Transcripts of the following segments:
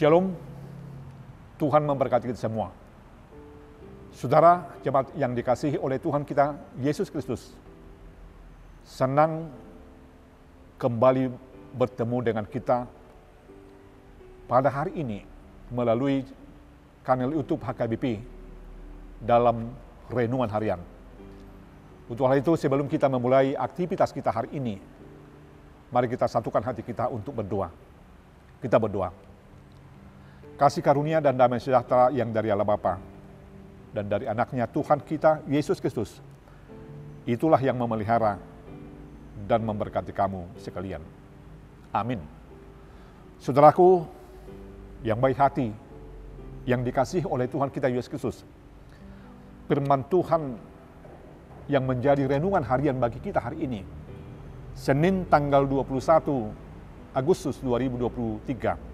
Shalom, Tuhan memberkati kita semua. Saudara, jemaat yang dikasihi oleh Tuhan kita, Yesus Kristus, senang kembali bertemu dengan kita pada hari ini melalui kanal YouTube HKBP dalam renungan harian. Untuk hal itu, sebelum kita memulai aktivitas kita hari ini, mari kita satukan hati kita untuk berdoa. Kita berdoa. Kasih karunia dan damai sejahtera yang dari Allah Bapa dan dari anaknya Tuhan kita, Yesus Kristus, itulah yang memelihara dan memberkati kamu sekalian. Amin. Saudaraku yang baik hati, yang dikasihi oleh Tuhan kita Yesus Kristus, firman Tuhan yang menjadi renungan harian bagi kita hari ini, Senin tanggal 21 Agustus 2023,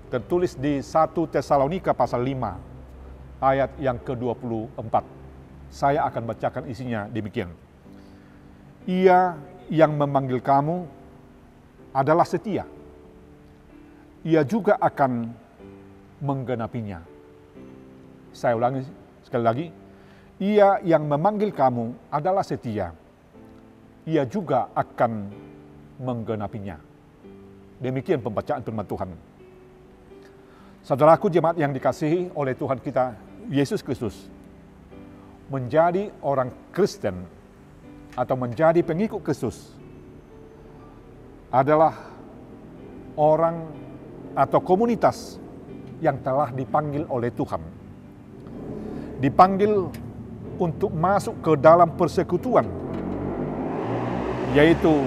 tertulis di 1 Tesalonika pasal 5 ayat yang ke-24. Saya akan bacakan isinya demikian. Ia yang memanggil kamu adalah setia. Ia juga akan menggenapinya. Saya ulangi sekali lagi. Ia yang memanggil kamu adalah setia. Ia juga akan menggenapinya. Demikian pembacaan firman Tuhan. Saudaraku jemaat yang dikasihi oleh Tuhan kita, Yesus Kristus, menjadi orang Kristen atau menjadi pengikut Kristus adalah orang atau komunitas yang telah dipanggil oleh Tuhan. Dipanggil untuk masuk ke dalam persekutuan, yaitu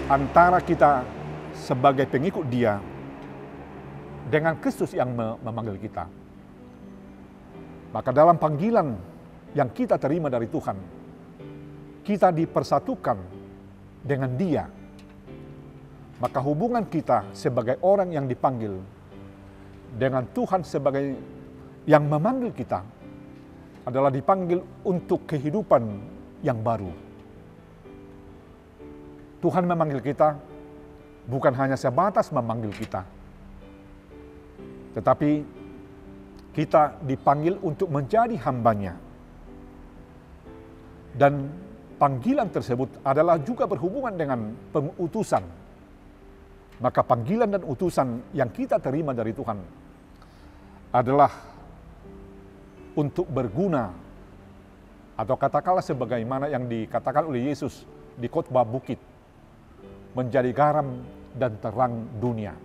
antara kita sebagai pengikut Dia dengan Kristus yang memanggil kita. Maka dalam panggilan yang kita terima dari Tuhan, kita dipersatukan dengan Dia. Maka hubungan kita sebagai orang yang dipanggil dengan Tuhan sebagai yang memanggil kita adalah dipanggil untuk kehidupan yang baru. Tuhan memanggil kita bukan hanya sebatas memanggil kita, tetapi kita dipanggil untuk menjadi hamba-Nya. Dan panggilan tersebut adalah juga berhubungan dengan pengutusan. Maka panggilan dan utusan yang kita terima dari Tuhan adalah untuk berguna, atau katakanlah sebagaimana yang dikatakan oleh Yesus di khotbah bukit, menjadi garam dan terang dunia.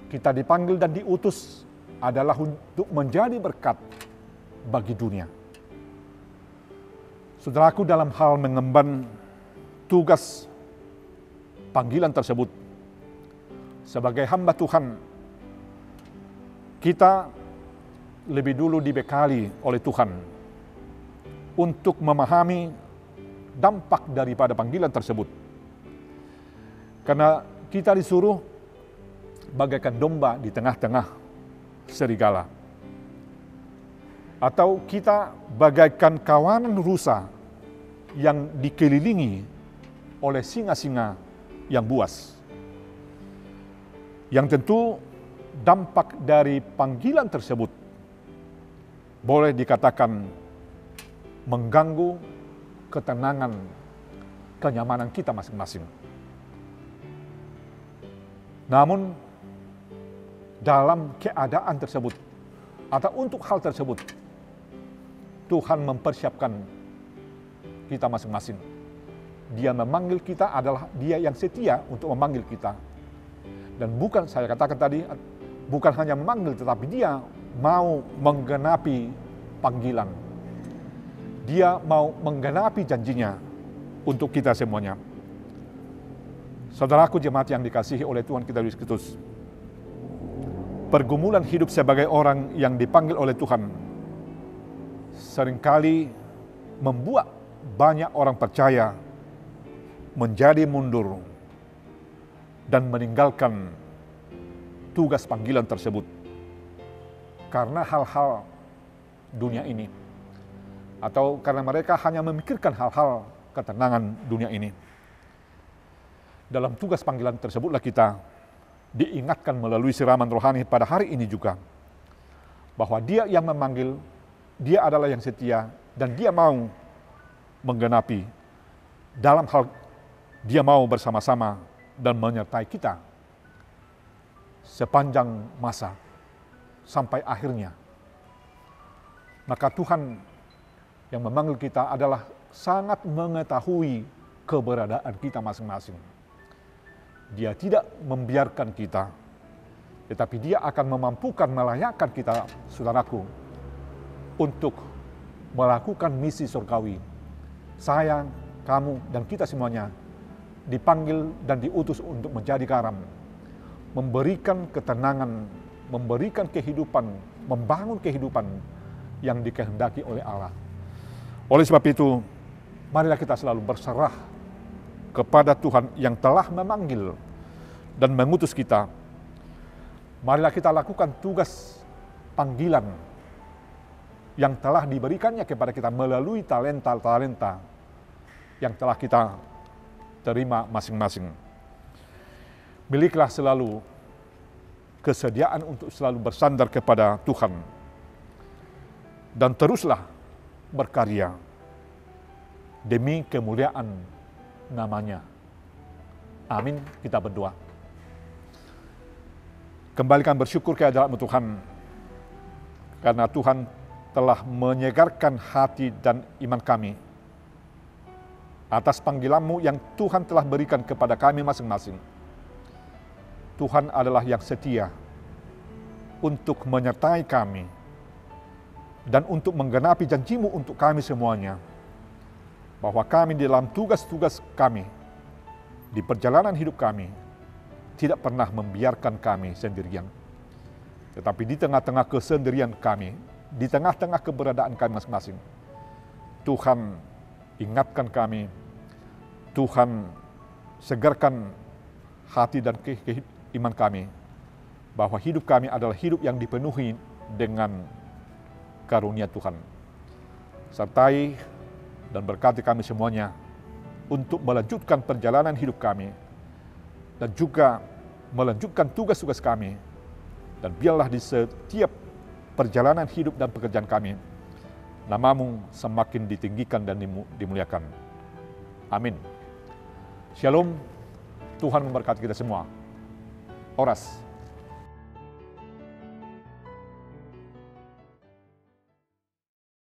Kita dipanggil dan diutus adalah untuk menjadi berkat bagi dunia. Saudaraku, dalam hal mengemban tugas panggilan tersebut sebagai hamba Tuhan, kita lebih dulu dibekali oleh Tuhan untuk memahami dampak daripada panggilan tersebut. Karena kita disuruh bagaikan domba di tengah-tengah serigala. Atau kita bagaikan kawanan rusa yang dikelilingi oleh singa-singa yang buas. Yang tentu dampak dari panggilan tersebut boleh dikatakan mengganggu ketenangan, kenyamanan kita masing-masing. Namun, dalam keadaan tersebut atau untuk hal tersebut, Tuhan mempersiapkan kita masing-masing. Dia memanggil kita adalah Dia yang setia untuk memanggil kita. Dan bukan, saya katakan tadi, bukan hanya memanggil, tetapi Dia mau menggenapi panggilan. Dia mau menggenapi janjinya untuk kita semuanya. Saudaraku jemaat yang dikasihi oleh Tuhan kita Yesus Kristus, pergumulan hidup sebagai orang yang dipanggil oleh Tuhan seringkali membuat banyak orang percaya menjadi mundur dan meninggalkan tugas panggilan tersebut karena hal-hal dunia ini, atau karena mereka hanya memikirkan hal-hal ketenangan dunia ini. Dalam tugas panggilan tersebutlah kita diingatkan melalui siraman rohani pada hari ini juga, bahwa Dia yang memanggil, Dia adalah yang setia, dan Dia mau menggenapi dalam hal Dia mau bersama-sama dan menyertai kita sepanjang masa sampai akhirnya. Maka Tuhan yang memanggil kita adalah sangat mengetahui keberadaan kita masing-masing. Dia tidak membiarkan kita, tetapi Dia akan memampukan melayakkan kita, saudaraku, untuk melakukan misi surgawi. Saya, kamu, dan kita semuanya dipanggil dan diutus untuk menjadi garam, memberikan ketenangan, memberikan kehidupan, membangun kehidupan yang dikehendaki oleh Allah. Oleh sebab itu, marilah kita selalu berserah kepada Tuhan yang telah memanggil dan mengutus kita. Marilah kita lakukan tugas panggilan yang telah diberikannya kepada kita melalui talenta-talenta yang telah kita terima masing-masing. Miliklah selalu kesediaan untuk selalu bersandar kepada Tuhan, dan teruslah berkarya demi kemuliaan namanya. Amin. Kita berdoa. Kembalikan bersyukur kehadirat-Mu Tuhan, karena Tuhan telah menyegarkan hati dan iman kami atas panggilan-Mu yang Tuhan telah berikan kepada kami masing-masing. Tuhan adalah yang setia untuk menyertai kami dan untuk menggenapi janji-Mu untuk kami semuanya, bahwa kami dalam tugas-tugas kami, di perjalanan hidup kami, tidak pernah membiarkan kami sendirian. Tetapi di tengah-tengah kesendirian kami, di tengah-tengah keberadaan kami masing-masing, Tuhan ingatkan kami, Tuhan segarkan hati dan iman kami, bahwa hidup kami adalah hidup yang dipenuhi dengan karunia Tuhan. Sertai dan berkati kami semuanya untuk melanjutkan perjalanan hidup kami dan juga melanjutkan tugas-tugas kami, dan biarlah di setiap perjalanan hidup dan pekerjaan kami, nama-Mu semakin ditinggikan dan dimuliakan. Amin. Shalom. Tuhan memberkati kita semua. Oras.